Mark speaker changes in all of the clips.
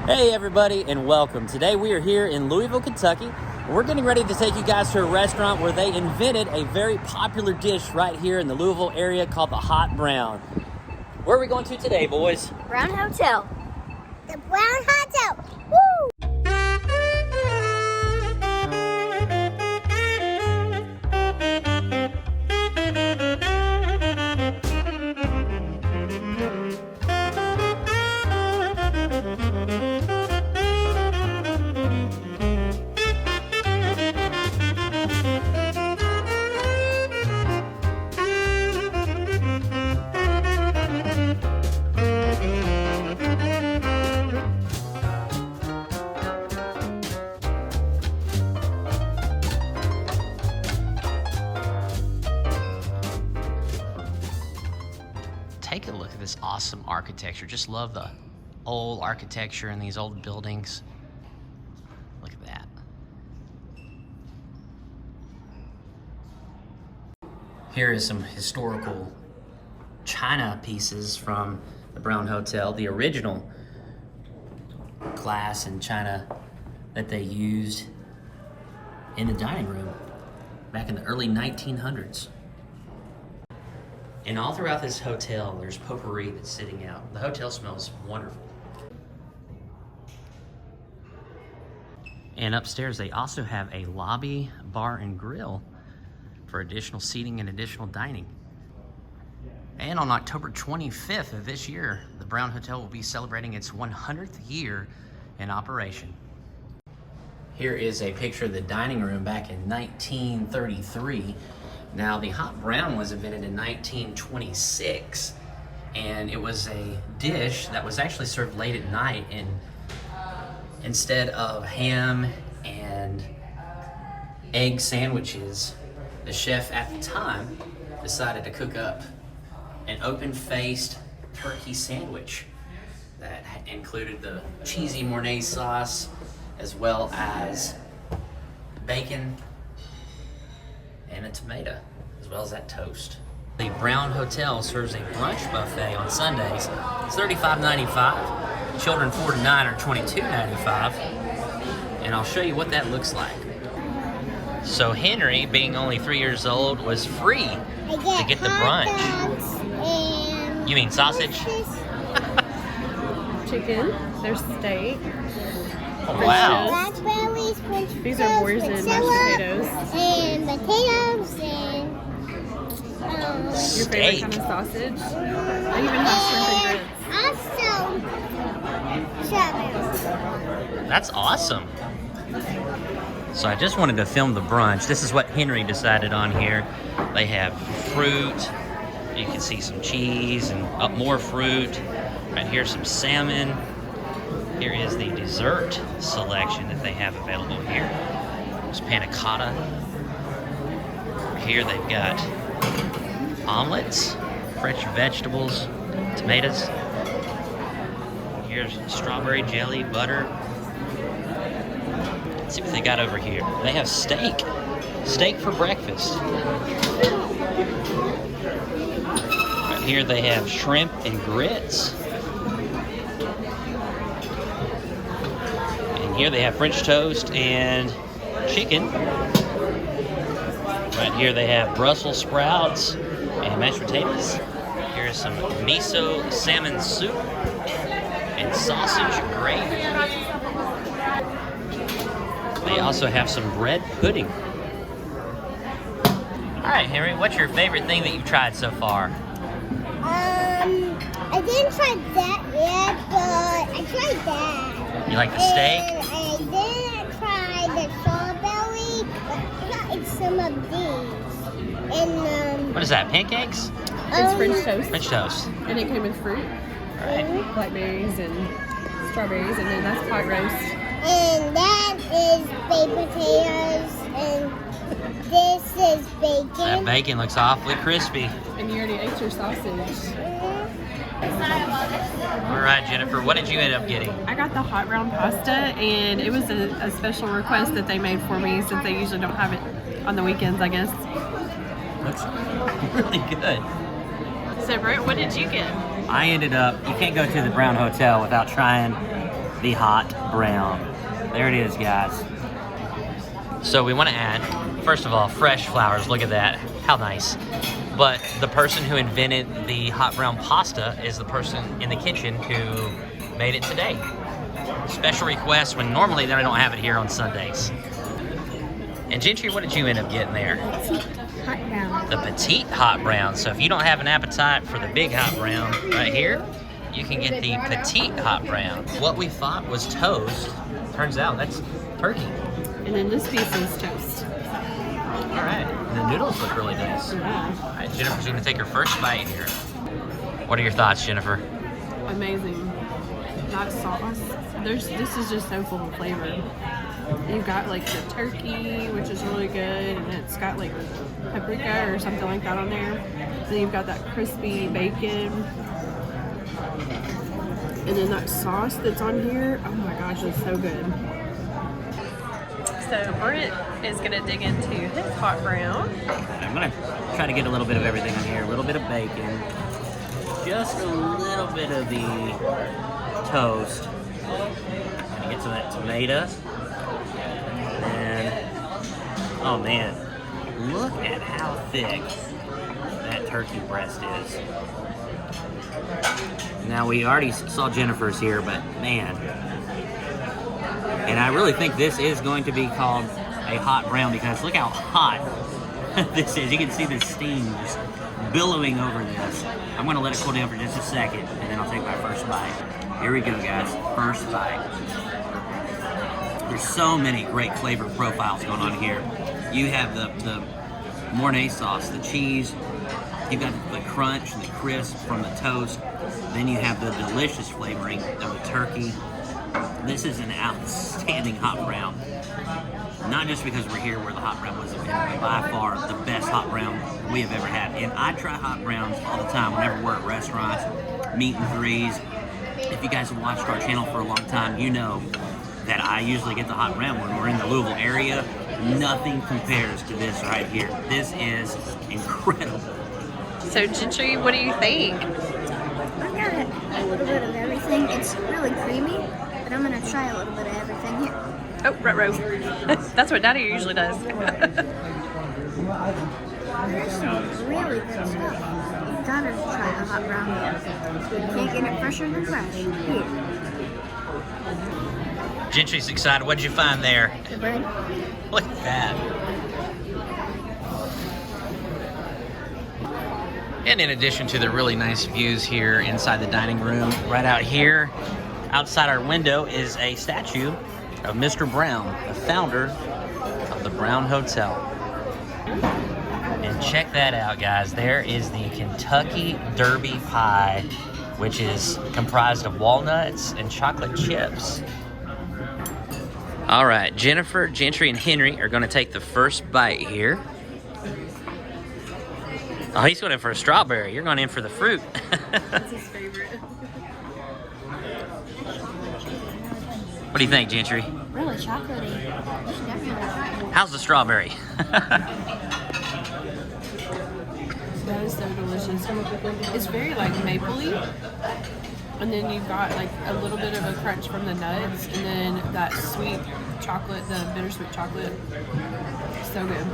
Speaker 1: Hey everybody, and welcome. Today we are here in Louisville, Kentucky, and we're getting ready to take you guys to a restaurant where they invented a very popular dish right here in the Louisville area called the Hot Brown. Where are we going to today, boys?
Speaker 2: Brown Hotel. The Brown Hotel. Woo!
Speaker 1: Take a look at this awesome architecture. Just love the old architecture in these old buildings. Look at that. Here is some historical china pieces from the Brown Hotel, the original glass and china that they used in the dining room back in the early 1900s. And all throughout this hotel, there's potpourri that's sitting out. The hotel smells wonderful. And upstairs, they also have a lobby, bar, and grill for additional seating and additional dining. And on October 25th of this year, the Brown Hotel will be celebrating its 100th year in operation. Here is a picture of the dining room back in 1933. Now, the Hot Brown was invented in 1926, and it was a dish that was actually served late at night, and instead of ham and egg sandwiches, the chef at the time decided to cook up an open-faced turkey sandwich that included the cheesy Mornay sauce, as well as bacon and a tomato, as well as that toast. The Brown Hotel serves a brunch buffet on Sundays. It's $35.95. Children 4 to 9 are $22.95. And I'll show you what that looks like. So Henry, being only 3 years old, was free to get the brunch. You mean sausage?
Speaker 3: Chicken, there's steak.
Speaker 1: Oh, wow.
Speaker 2: Raspberries, French
Speaker 3: These are boars and mashed potatoes.
Speaker 2: And potatoes and
Speaker 3: Your
Speaker 1: Steak.
Speaker 3: favorite kind of sausage. I even have shrimp and grits.
Speaker 2: also strawberries.
Speaker 1: That's awesome. So I just wanted to film the brunch. This is what Henry decided on here. They have fruit. You can see some cheese and more fruit. Right here, some salmon. Here is the dessert selection that they have available here. There's panna cotta. Here they've got omelets, fresh vegetables, tomatoes. Here's strawberry jelly, butter. Let's see what they got over here. They have steak. Steak for breakfast. Right here they have shrimp and grits. Here they have French toast and chicken. Right here they have Brussels sprouts and mashed potatoes. Here's some miso salmon soup and sausage gravy. They also have some bread pudding. All right, Henry, what's your favorite thing that you've tried so far?
Speaker 2: I didn't try that yet, but I tried that.
Speaker 1: You like the steak?
Speaker 2: And I didn't try the strawberry, but I tried some of these. And
Speaker 1: What is that, pancakes?
Speaker 3: It's French toast.
Speaker 1: French toast.
Speaker 3: And it came with fruit,
Speaker 1: All right.
Speaker 3: blackberries and strawberries, and then that's pot roast.
Speaker 2: And that is baked potatoes, and this is bacon.
Speaker 1: That bacon looks awfully crispy.
Speaker 3: And you already ate your sausage.
Speaker 1: All right, Jennifer, what did you end up getting?
Speaker 3: I got the hot brown pasta, and it was a special request that they made for me since they usually don't have it on the weekends, I guess.
Speaker 1: That's really good.
Speaker 3: So, Brett, what did you get?
Speaker 1: I ended up, you can't go to the Brown Hotel without trying the hot brown. There it is, guys. So we want to add, first of all, fresh flowers. Look at that. How nice. But the person who invented the hot brown pasta is the person in the kitchen who made it today. Special request when normally they don't have it here on Sundays. And Gentry, what did you end up getting there?
Speaker 2: Hot brown.
Speaker 1: The petite hot brown. So if you don't have an appetite for the big hot brown right here, you can get the petite hot brown. What we thought was toast, turns out that's turkey.
Speaker 3: And then this piece is toast.
Speaker 1: All right, and the noodles look really nice.
Speaker 3: Yeah.
Speaker 1: All right, Jennifer's gonna take her first bite here. What are your thoughts, Jennifer?
Speaker 3: Amazing. That sauce. This is just so full of flavor. You've got like the turkey, which is really good, and it's got like paprika or something like that on there. Then you've got that crispy bacon. And then that sauce that's on here, oh my gosh, it's so good. So Brent is gonna dig into his hot brown.
Speaker 1: I'm gonna try to get a little bit of everything on here. A little bit of bacon, just a little bit of the toast. Gonna get some of that tomato. And, oh man, look at how thick that turkey breast is. Now we already saw Jennifer's here, but man. And I really think this is going to be called a hot brown because look how hot this is. You can see the steam just billowing over this. I'm gonna let it cool down for just a second and then I'll take my first bite. Here we go, guys, first bite. There's so many great flavor profiles going on here. You have the Mornay sauce, the cheese, you've got the crunch and the crisp from the toast. Then you have the delicious flavoring of the turkey. This is an outstanding hot brown. Not just because we're here where the hot brown was invented, but by far the best hot brown we have ever had. And I try hot browns all the time whenever we're at restaurants, meat and threes. If you guys have watched our channel for a long time, you know that I usually get the hot brown when we're in the Louisville area. Nothing compares to this right here. This is incredible.
Speaker 3: So Gentry, what do you think?
Speaker 2: I got a little bit of everything. It's really creamy, but I'm gonna try a little bit of everything here.
Speaker 3: Oh, ruh-roh. That's what Daddy usually does.
Speaker 2: There's some really good stuff. You gotta try the hot brown here. You can't get it fresher than fresh. Here.
Speaker 1: Gentry's excited. What'd you find there?
Speaker 2: The bread.
Speaker 1: Look at that. And in addition to the really nice views here inside the dining room, right out here, outside our window is a statue of Mr. Brown, the founder of the Brown Hotel. And check that out, guys. There is the Kentucky Derby pie, which is comprised of walnuts and chocolate chips. All right, Jennifer, Gentry, and Henry are going to take the first bite here. Oh, he's going in for a strawberry. You're going in for the fruit.
Speaker 3: That's his favorite.
Speaker 1: What do you think, Gentry?
Speaker 2: Really chocolatey. You should definitely try it.
Speaker 1: How's the strawberry?
Speaker 3: That is so delicious. It's very like mapley, and then you've got like a little bit of a crunch from the nuts, and then that sweet chocolate, the bittersweet chocolate. So good.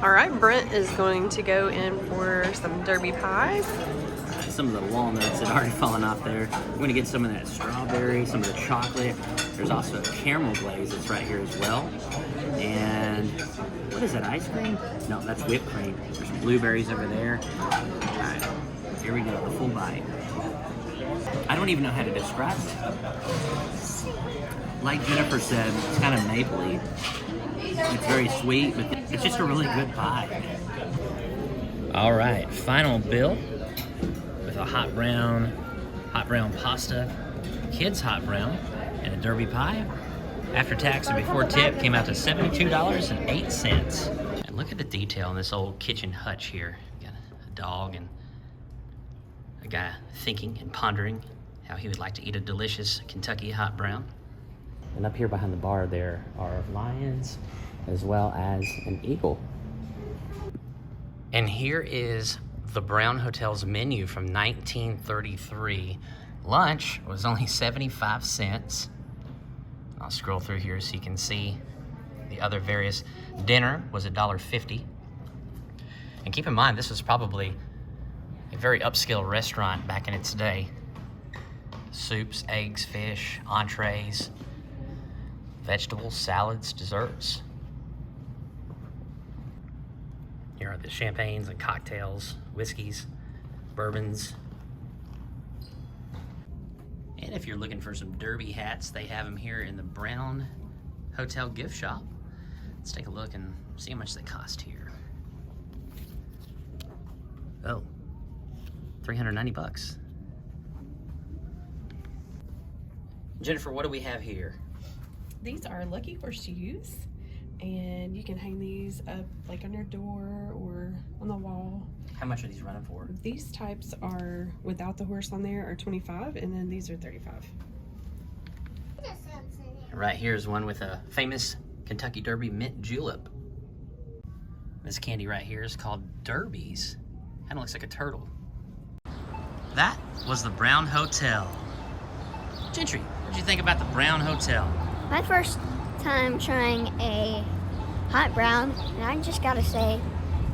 Speaker 3: All right, Brent is going to go in for some Derby pies.
Speaker 1: Some of the walnuts had already fallen off there. We're going to get some of that strawberry, some of the chocolate. There's also a caramel glaze that's right here as well. And what is that, ice cream? No, that's whipped cream. There's blueberries over there. All right, here we go, the full bite. I don't even know how to describe it. Like Jennifer said, it's kind of mapley. It's very sweet, but it's just a really good pie. All right, final bill with a hot brown pasta, kids hot brown, and a Derby pie. After tax and before tip, came out to $72.08. And look at the detail in this old kitchen hutch here. Got a dog and a guy thinking and pondering how he would like to eat a delicious Kentucky hot brown. And up here behind the bar there are lions as well as an eagle. And here is the Brown Hotel's menu from 1933. Lunch was only 75 cents. I'll scroll through here so you can see the other various. Dinner was $1.50. And keep in mind, this was probably a very upscale restaurant back in its day. Soups, eggs, fish, entrees, vegetables, salads, desserts. Here are the champagnes and cocktails, whiskeys, bourbons. And if you're looking for some derby hats, they have them here in the Brown Hotel gift shop. Let's take a look and see how much they cost here. Oh, $390. Jennifer, what do we have here?
Speaker 3: These are lucky horseshoes, and you can hang these up like on your door or on the wall.
Speaker 1: How much are these running for?
Speaker 3: These types are without the horse on there are 25, and then these are 35.
Speaker 1: Right here is one with a famous Kentucky Derby mint julep. This candy right here is called Derbies. Kind of looks like a turtle. That was the Brown Hotel. Gentry, what did you think about the Brown Hotel?
Speaker 2: My first time trying a hot brown, and I just gotta say,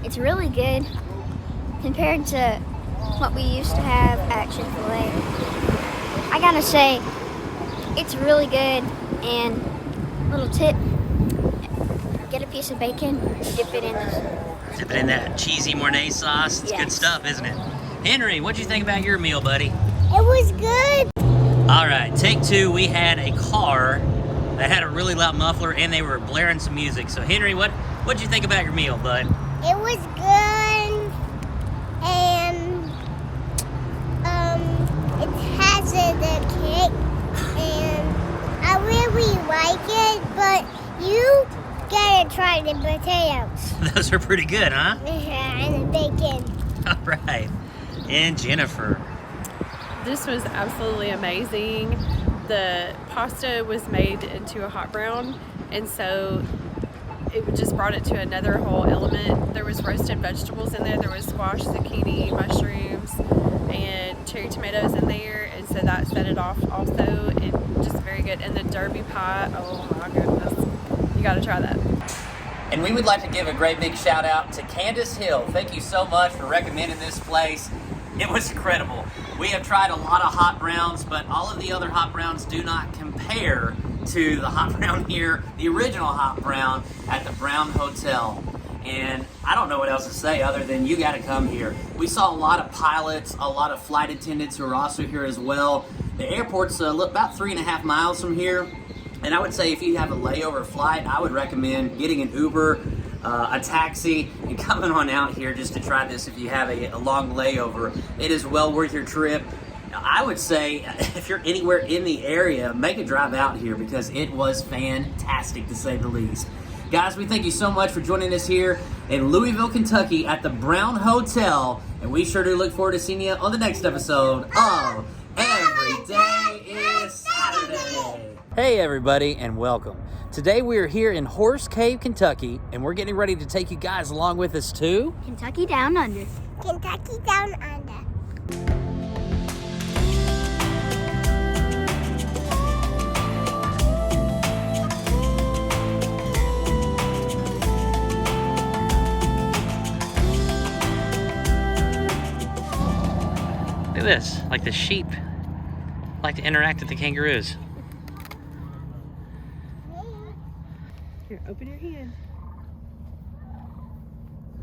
Speaker 2: it's really good compared to what we used to have at Chick-fil-A. I gotta say, it's really good, and little tip, get a piece of bacon, dip it in this.
Speaker 1: Dip it in that cheesy Mornay sauce. It's good
Speaker 2: Yes.
Speaker 1: stuff, isn't it? Henry, what'd you think about your meal, buddy?
Speaker 2: It was good.
Speaker 1: All right, take two. We had a car that had a really loud muffler, and they were blaring some music. So, Henry, what'd you think about your meal, bud?
Speaker 2: It was good, and it has the cake, and I really like it, but you gotta try the potatoes.
Speaker 1: Those are pretty good, huh?
Speaker 2: And the bacon.
Speaker 1: All right. And Jennifer.
Speaker 3: This was absolutely amazing. The pasta was made into a hot brown, and so it just brought it to another whole element. There was roasted vegetables in there. There was squash, zucchini, mushrooms, and cherry tomatoes in there, and so that set it off also, and just very good. And the Derby pie, oh my goodness, you got to try that.
Speaker 1: And we would like to give a great big shout out to Candace Hill. Thank you so much for recommending this place. It was incredible. We have tried a lot of hot browns, but all of the other hot browns do not compare to the hot brown here, the original hot brown at the Brown Hotel. And I don't know what else to say other than you got to come here. We saw a lot of pilots, a lot of flight attendants who are also here as well. The airport's about 3.5 miles from here. And I would say if you have a layover flight, I would recommend getting an Uber, a taxi, and coming on out here just to try this if you have a long layover. It is well worth your trip. I would say if you're anywhere in the area, make a drive out here because it was fantastic to say the least. Guys, we thank you so much for joining us here in Louisville, Kentucky at the Brown Hotel. And we sure do look forward to seeing you on the next episode of Every Day is Saturday. Hey everybody and welcome. Today we are here in Horse Cave, Kentucky, and we're getting ready to take you guys along with us to
Speaker 2: Kentucky Down Under. Kentucky Down Under.
Speaker 1: Look at this, like the sheep like to interact with the kangaroos.
Speaker 3: Here, open your hand.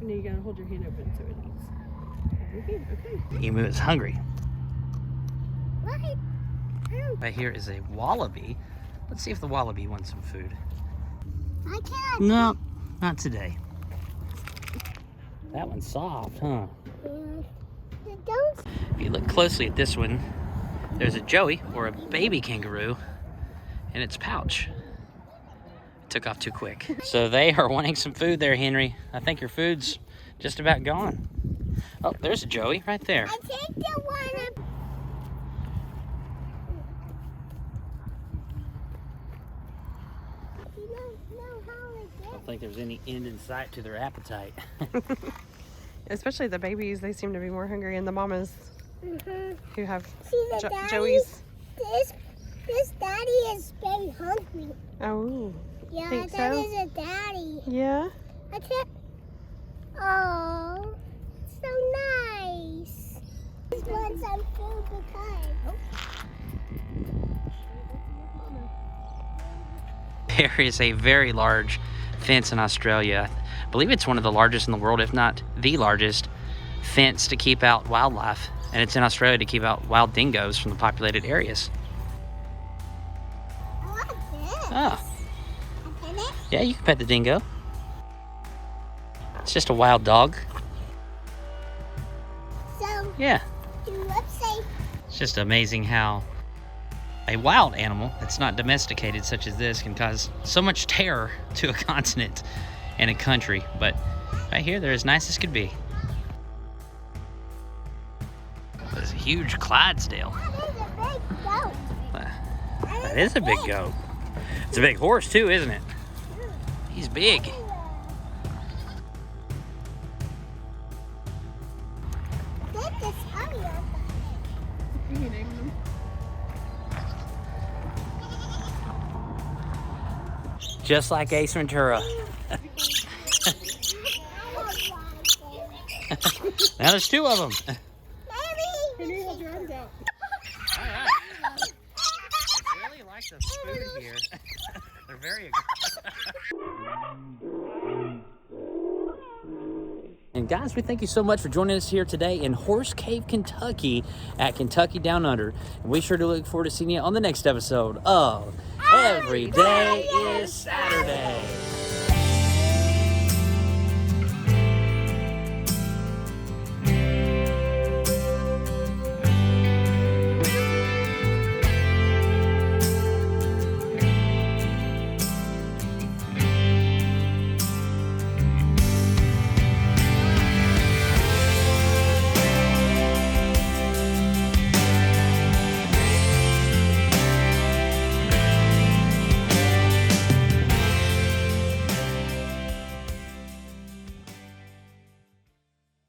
Speaker 3: And then you gotta hold your hand open so it eats. Hold your hand, okay.
Speaker 1: Emu is hungry.
Speaker 2: What?
Speaker 1: Right here is a wallaby. Let's see if the wallaby wants some food.
Speaker 2: I can't.
Speaker 1: No, not today. That one's soft, huh?
Speaker 2: Don't.
Speaker 1: If you look closely at this one, there's a joey, or a baby kangaroo, in its pouch. It took off too quick. So they are wanting some food there, Henry. I think your food's just about gone. Oh, there's a joey right there.
Speaker 2: I take the one.
Speaker 1: I don't think there's any end in sight to their appetite.
Speaker 3: Especially the babies, they seem to be more hungry, and the mamas You have
Speaker 4: See the daddy?
Speaker 3: Joey's.
Speaker 4: This daddy is very hungry.
Speaker 3: Oh.
Speaker 4: Yeah,
Speaker 3: Think
Speaker 4: that
Speaker 3: so?
Speaker 4: is a daddy.
Speaker 3: Yeah.
Speaker 4: I can't. Oh, so nice. Just want some food because.
Speaker 1: There is a very large fence in Australia. I believe it's one of the largest in the world, if not the largest fence to keep out wildlife. And it's in Australia to keep out wild dingoes from the populated areas.
Speaker 4: I want this.
Speaker 1: Oh,
Speaker 4: Can it?
Speaker 1: yeah, you can pet the dingo. It's just a wild dog.
Speaker 4: So,
Speaker 1: Yeah.
Speaker 4: let's say.
Speaker 1: It's just amazing how a wild animal that's not domesticated such as this can cause so much terror to a continent and a country. But right here, they're as nice as could be. There's a huge Clydesdale.
Speaker 4: That is a big goat.
Speaker 1: That is a big goat. It's a big horse too, isn't it? He's big.
Speaker 4: Get this onion.
Speaker 3: You can name them.
Speaker 1: Just like Ace Ventura. Now there's two of them.
Speaker 3: Can you hold your arms out?
Speaker 1: Alright. They really like the food here. They're very And guys, we thank you so much for joining us here today in Horse Cave, Kentucky at Kentucky Down Under. And we sure do look forward to seeing you on the next episode of Every Day is Saturday.